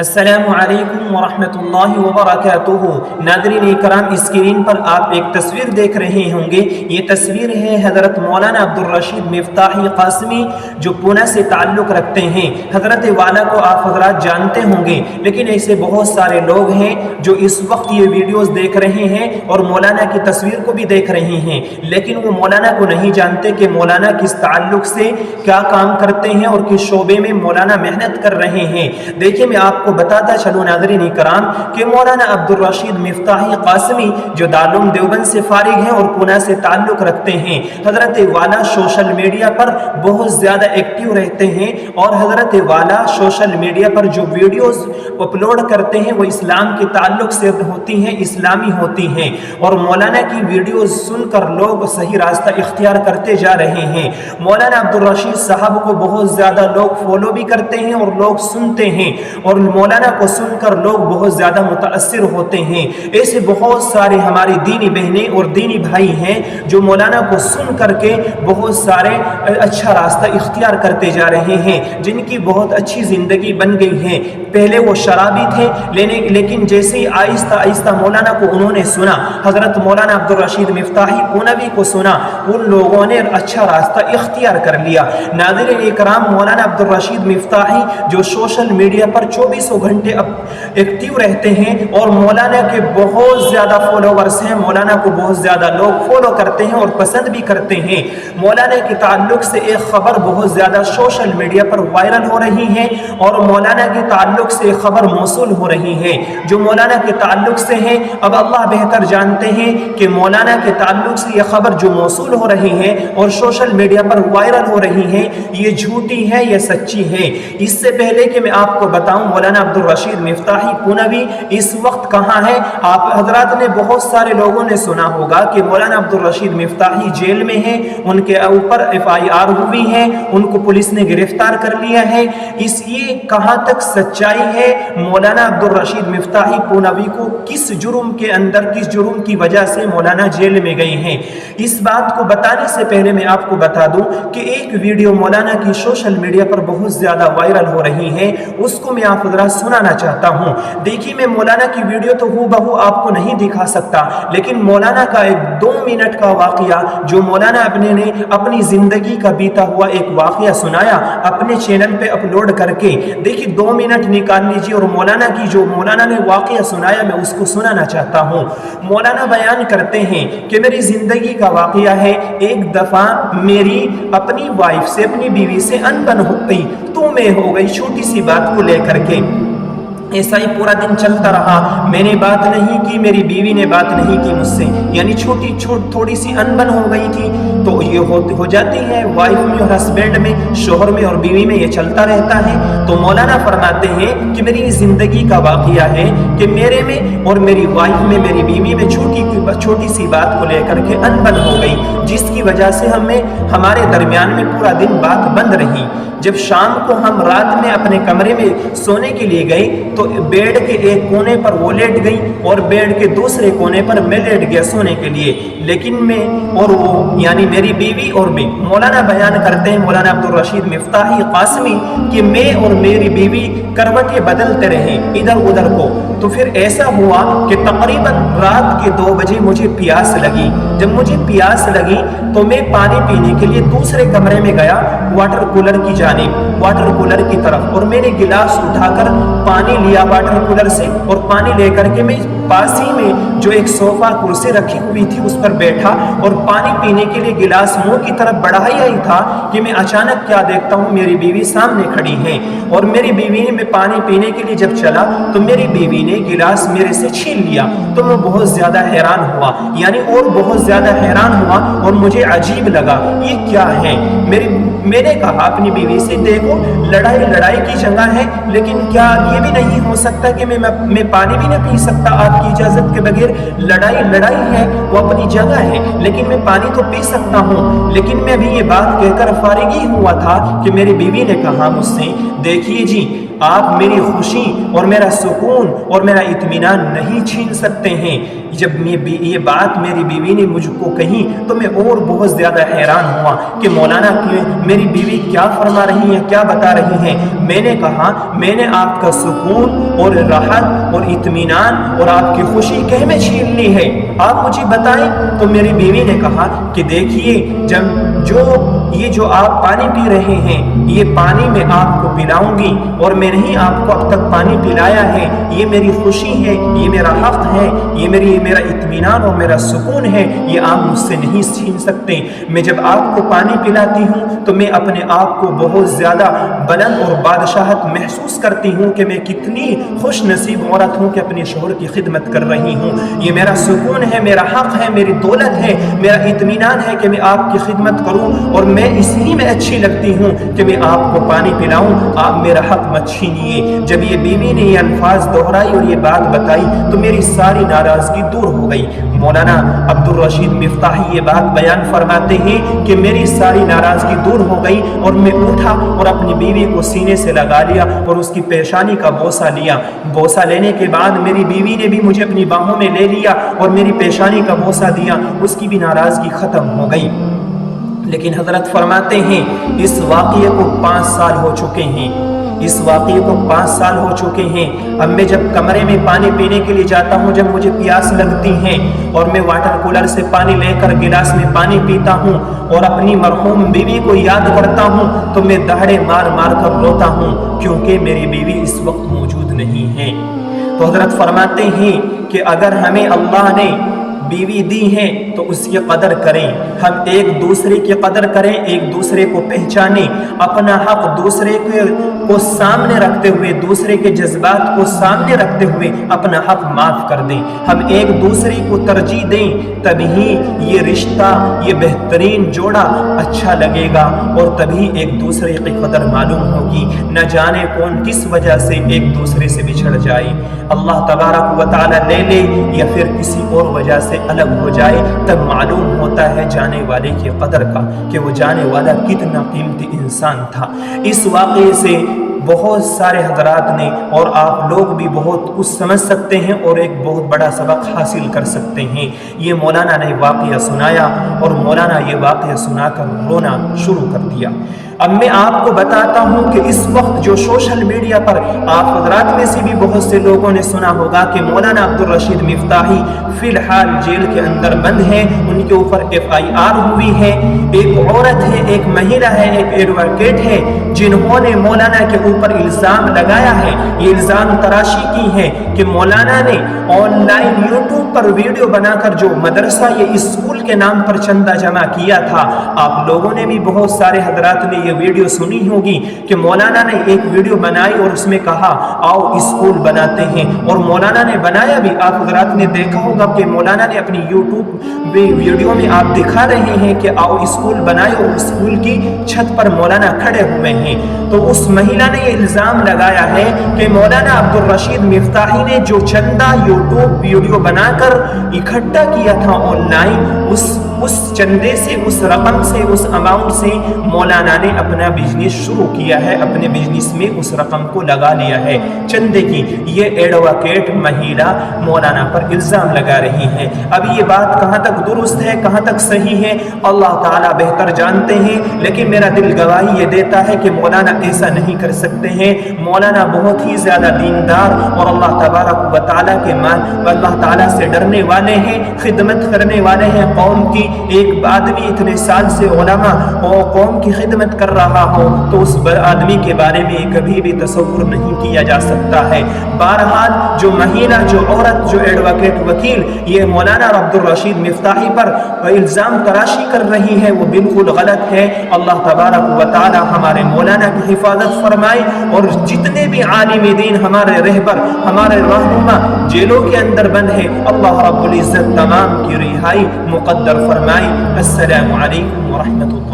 السلام علیکم ورحمۃ اللہ وبرکاتہ۔ ناظرین اکرام، اسکرین پر آپ ایک تصویر دیکھ رہے ہوں گے۔ یہ تصویر ہے حضرت مولانا عبدالرشید مفتاحی قاسمی جو پونا سے تعلق رکھتے ہیں۔ حضرت والا کو آپ حضرات جانتے ہوں گے، لیکن ایسے بہت سارے لوگ ہیں جو اس وقت یہ ویڈیوز دیکھ رہے ہیں اور مولانا کی تصویر کو بھی دیکھ رہے ہیں، لیکن وہ مولانا کو نہیں جانتے کہ مولانا کس تعلق سے کیا کام کرتے ہیں اور کس شعبے میں مولانا محنت کر رہے ہیں۔ دیکھیں، میں آپ کو بتاتا چلوں ناظرین اکرام کہ مولانا عبدالرشید مفتاحی قاسمی جو دارالعلوم دیوبند سے فارغ ہیں اور پونا سے تعلق رکھتے ہیں، حضرت والا سوشل میڈیا پر بہت زیادہ ایکٹیو رہتے ہیں، اور حضرت والا سوشل میڈیا پر جو ویڈیوز اپلوڈ کرتے ہیں وہ اسلام کے تعلق سے ہوتی ہیں، اسلامی ہوتی ہیں، اور مولانا کی ویڈیوز سن کر لوگ صحیح راستہ اختیار کرتے جا رہے ہیں۔ مولانا عبدالرشید صاحب کو بہت زیادہ لوگ فالو بھی کرتے ہیں اور لوگ سنتے ہیں، اور مولانا کو سن کر لوگ بہت زیادہ متاثر ہوتے ہیں۔ ایسے بہت سارے ہماری دینی بہنیں اور دینی بھائی ہیں جو مولانا کو سن کر کے بہت سارے اچھا راستہ اختیار کرتے جا رہے ہیں، جن کی بہت اچھی زندگی بن گئی ہے۔ پہلے وہ شرابی تھے، لیکن جیسے ہی آہستہ آہستہ مولانا کو انہوں نے سنا، حضرت مولانا عبدالرشید مفتاحی پونوی کو سنا، ان لوگوں نے اچھا راستہ اختیار کر لیا۔ ناظرین اکرام، مولانا عبدالرشید مفتاحی جو سوشل میڈیا پر 24 گھنٹے ایکٹیو رہتے ہیں، اور مولانا کے بہت زیادہ فالوورز ہیں، مولانا کو بہت زیادہ لوگ فالو کرتے ہیں اور پسند بھی کرتے ہیں۔ مولانا کے تعلق سے ایک خبر بہت زیادہ سوشل میڈیا پر وائرل ہو رہی ہے، اور مولانا کے تعلق سے خبر موصول ہو رہی ہے جو مولانا کے تعلق سے ہے۔ اب اللہ بہتر جانتے ہیں کہ مولانا کے تعلق سے یہ خبر جو موصول ہو رہی ہے اور سوشل میڈیا پر وائرل ہو رہی ہے، یہ جھوٹی ہے یا سچی ہے۔ اس سے پہلے کہ میں آپ کو بتاؤں مولانا عبدالرشید مفتاحی پونوی اس وقت کہاں ہے، آپ حضرات نے بہت سارے لوگوں نے سنا ہوگا کہ مولانا عبدالرشید مفتاحی جیل میں ہیں، ان کے اوپر FIR ہوئی ہے، ان کو پولیس نے گرفتار کر لیا ہے۔ یہ کہاں تک سچائی ہے؟ مولانا عبدالرشید مفتاحی پونوی کو کس جرم کے اندر، کس جرم کی وجہ سے مولانا جیل میں گئے ہیں؟ اس بات کو بتانے سے پہلے میں آپ کو بتا دوں کہ ایک ویڈیو مولانا کی سوشل میڈیا پر بہت زیادہ وائرل ہو رہی ہے، اس کو میں آپ حضرات سنانا چاہتا ہوں۔ دیکھیے، میں مولانا کی ویڈیو تو ہو بہو آپ کو نہیں دکھا سکتا، لیکن مولانا کا ایک 2 منٹ کا واقعہ جو مولانا نے اپنی زندگی کا بیتا ہوا ایک واقعہ سنایا اپنے چینل پہ اپلوڈ کر کے۔ دیکھیے، 2 منٹ نکال لیجیے اور مولانا کی جو مولانا نے واقعہ سنایا میں اس کو سنانا چاہتا ہوں۔ مولانا بیان کرتے ہیں کہ میری زندگی کا واقعہ ہے، ایک دفعہ میری اپنی وائف سے، اپنی بیوی سے انبن ہو گئی، تو میں ہو گئی چھوٹی سی بات کو لے کر کے۔ ایسا ہی پورا دن چلتا رہا، میں نے بات نہیں کی، میری بیوی نے بات نہیں کی مجھ سے، یعنی تھوڑی سی انبن ہو گئی تھی۔ تو یہ ہو جاتی ہے وائف میں اور ہسبینڈ میں، شوہر میں اور بیوی میں، یہ چلتا رہتا ہے۔ تو مولانا فرماتے ہیں کہ میری زندگی کا واقعہ ہے کہ میرے میں اور میری وائف میں، میری بیوی میں چھوٹی سی بات کو لے کر کے انبن ہو گئی، جس کی وجہ سے ہمارے درمیان میں پورا دن بات بند رہی۔ جب شام کو ہم رات میں اپنے کمرے میں سونے کے لیے گئے تو بیڈ کے ایک کونے پر وہ لیٹ گئی اور بیڈ کے دوسرے کونے پر میں لیٹ گیا سونے کے لیے، لیکن میں اور وہ، یعنی میری بیوی اور میں، مولانا بیان کرتے ہیں مولانا عبدالرشید مفتاحی قاسمی کہ میں اور میری بیوی کروٹیں بدلتے رہے ادھر ادھر کو۔ تو پھر ایسا ہوا کہ تقریباً رات کے 2 بجے مجھے پیاس لگی۔ جب مجھے پیاس لگی تو میں پانی پینے کے لیے دوسرے کمرے میں گیا، واٹر کولر کی جانب، واٹر کولر کی طرف، اور میں نے گلاس اٹھا کر پانی لیا واٹر کولر سے، اور پانی لے کر کے میں پاس ہی میں جو ایک صوفہ کرسی رکھی ہوئی تھی اس پر بیٹھا اور پانی پینے کے لیے گلاس منہ کی طرف بڑھایا ہی تھا کہ میں اچانک کیا دیکھتا ہوں، میری بیوی سامنے کھڑی ہے، اور میری بیوی نے، میں پانی پینے کے لیے جب چلا تو میری بیوی نے گلاس میرے سے چھین لیا۔ تو میں بہت زیادہ حیران ہوا، یعنی اور بہت زیادہ حیران ہوا، اور مجھے عجیب لگا یہ کیا ہے۔ میں نے کہا اپنی بیوی سے، دیکھو لڑائی کی جگہ ہے، لیکن کیا یہ بھی نہیں ہو سکتا کہ میں پانی بھی نہ پی سکتا آپ کی اجازت کے بغیر؟ لڑائی ہے، وہ اپنی جگہ ہے، لیکن میں پانی تو پی سکتا ہوں۔ لیکن میں بھی یہ بات کہہ کر فارغ ہی ہوا تھا کہ میری بیوی نے کہا مجھ سے، دیکھیے جی، آپ میری خوشی اور میرا سکون اور میرا اطمینان نہیں چھین سکتے ہیں۔ جب یہ بات میری بیوی نے مجھ کو کہی تو میں اور بہت زیادہ حیران ہوا کہ مولانا میری بیوی کیا فرما رہی ہیں، کیا بتا رہی ہیں۔ میں نے کہا میں نے آپ کا سکون اور راحت اور اطمینان اور آپ کی خوشی کہہ میں چھین لی ہے، آپ مجھے بتائیں۔ تو میری بیوی نے کہا کہ دیکھیے جو آپ پانی پی رہے ہیں، یہ پانی میں آپ کو پلاؤں گی، اور میں نہیں آپ کو اب تک پانی پلایا ہے، یہ میری خوشی ہے، یہ میرا حق ہے، یہ میرا اطمینان اور میرا سکون ہے، یہ آپ مجھ سے نہیں چھین سکتے۔ میں جب آپ کو پانی پلاتی ہوں تو میں اپنے آپ کو بہت زیادہ بلند اور بادشاہت محسوس کرتی ہوں کہ میں کتنی خوش نصیب عورت ہوں کہ اپنے شوہر کی خدمت کر رہی ہوں۔ یہ میرا سکون ہے، میرا حق ہے، میری دولت ہے، میرا اطمینان ہے کہ میں آپ کی خدمت کروں، اور میں اسی میں اچھی لگتی ہوں کہ میں آپ کو پانی پلاؤں، آپ میرا حق مت چھینیے۔ جب یہ بیوی نے یہ الفاظ دہرائی اور یہ بات بتائی تو میری ساری ناراضگی دور ہو گئی۔ مولانا عبدالرشید مفتاحی یہ بات بیان فرماتے ہیں کہ میری ساری ناراضگی دور ہو گئی، اور میں اٹھا اور اپنی بیوی کو سینے سے لگا لیا اور اس کی پیشانی کا بوسہ لیا۔ بوسہ لینے کے بعد میری بیوی نے بھی مجھے اپنی باہوں میں لے لیا اور میری پیشانی کا بوسہ دیا، اس کی بھی ناراضگی ختم ہو گئی۔ لیکن حضرت فرماتے ہیں اس واقعے کو 5 سال ہو چکے ہیں، اس واقعے کو 5 سال ہو چکے ہیں۔ اب میں جب کمرے میں پانی پینے کے لیے جاتا ہوں، جب مجھے پیاس لگتی ہے اور میں واٹر کولر سے پانی لے کر گلاس میں پانی پیتا ہوں اور اپنی مرحوم بیوی کو یاد کرتا ہوں تو میں دہڑے مار مار کر روتا ہوں، کیونکہ میری بیوی اس وقت موجود نہیں ہے۔ تو حضرت فرماتے ہیں کہ اگر ہمیں اللہ نے بیوی دی ہے تو اس کی قدر کریں، ہم ایک دوسرے کی قدر کریں، ایک دوسرے کو پہچانیں، اپنا حق دوسرے کو سامنے رکھتے ہوئے، دوسرے کے جذبات کو سامنے رکھتے ہوئے اپنا حق معاف کر دیں، ہم ایک دوسرے کو ترجیح دیں، تبھی یہ رشتہ، یہ بہترین جوڑا اچھا لگے گا، اور تبھی ایک دوسرے کی قدر معلوم ہوگی۔ نہ جانے کون کس وجہ سے ایک دوسرے سے بچھڑ جائے، اللہ تبارک و تعالی لے لے یا پھر کسی اور وجہ سے الگ ہو جائے، تب معلوم ہوتا ہے جانے والے کی قدر کا کہ وہ جانے والا کتنا قیمتی انسان تھا۔ اس واقعے سے بہت سارے حضرات نے اور آپ لوگ بھی بہت کچھ سمجھ سکتے ہیں اور ایک بہت بڑا سبق حاصل کر سکتے ہیں۔ یہ مولانا نے واقعہ سنایا اور مولانا یہ واقعہ سنا کر رونا شروع کر دیا۔ اب میں آپ کو بتاتا ہوں کہ اس وقت جو سوشل میڈیا پر آپ حضرات میں سے بھی بہت سے لوگوں نے سنا ہوگا کہ مولانا عبدالرشید مفتاحی فی الحال جیل کے اندر بند ہیں، ان کے اوپر FIR ہوئی ہے۔ ایک عورت ہے، ایک مہیلا ہے، ایک ایڈوکیٹ ہے، جنہوں نے مولانا کے اوپر الزام لگایا ہے، یہ الزام تراشی کی ہے کہ مولانا نے on line YouTube per video بنا کر جو مدرسہ یہ اسکول کے نام پر چندہ جمع کیا تھا، آپ لوگوں نے بھی بہت سارے حضرات نے یہ ویڈیو سنی ہوگی کہ مولانا نے ایک ویڈیو بنائی اور اس میں کہا آؤ اسکول بناتے ہیں، اور مولانا نے بنایا بھی۔ آپ حضرات نے دیکھا ہوگا کہ مولانا نے اپنی یوٹیوب ویڈیو میں آپ دکھا رہے ہیں کہ آؤ اسکول بنائے، اور اسکول کی چھت پر مولانا کھڑے ہوئے ہیں۔ تو اس مہیلا نے یہ الزام لگایا ہے کہ مولانا عبدالرشید مفتاحی نے جو چندہ یوٹیوب ویڈیو بنا کر اکٹھا کیا تھا آن لائن، اس چندے سے، اس رقم سے، اس اماؤنٹ سے مولانا نے اپنا بزنس شروع کیا ہے، اپنے بزنس میں اس رقم کو لگا لیا ہے چندے کی۔ یہ ایڈوکیٹ مہیلا مولانا پر الزام لگا رہی ہے۔ اب یہ بات کہاں تک درست ہے، کہاں تک صحیح ہے، اللہ تعالیٰ بہتر جانتے ہیں، لیکن میرا دل گواہی یہ دیتا ہے کہ مولانا ایسا نہیں کر سکتے ہیں۔ مولانا بہت ہی زیادہ دیندار اور اللہ تبارک و تعالیٰ کے اللہ تعالیٰ سے ڈرنے والے ہیں، خدمت کرنے والے ہیں قوم کی۔ ایک آدمی اتنے سال سے علماء اور قوم کی خدمت کر رہا ہو تو اس آدمی کے بارے میں کبھی بھی تصور نہیں کیا جا سکتا ہے۔ بہرحال جو مہیلا، جو عورت، جو ایڈوکیٹ وکیل یہ مولانا عبدالرشید مفتاحی پر الزام تراشی کر رہی ہے وہ بالکل غلط ہے۔ اللہ تبارک و تعالی ہمارے مولانا کی حفاظت فرمائے، اور جتنے بھی عالم دین ہمارے رہبر، ہمارے رہنما جیلوں کے اندر بند ہیں، اللہ رب العزت تمام کی رہائی مقدر فرمائے۔ السلام علیکم ورحمۃ اللہ۔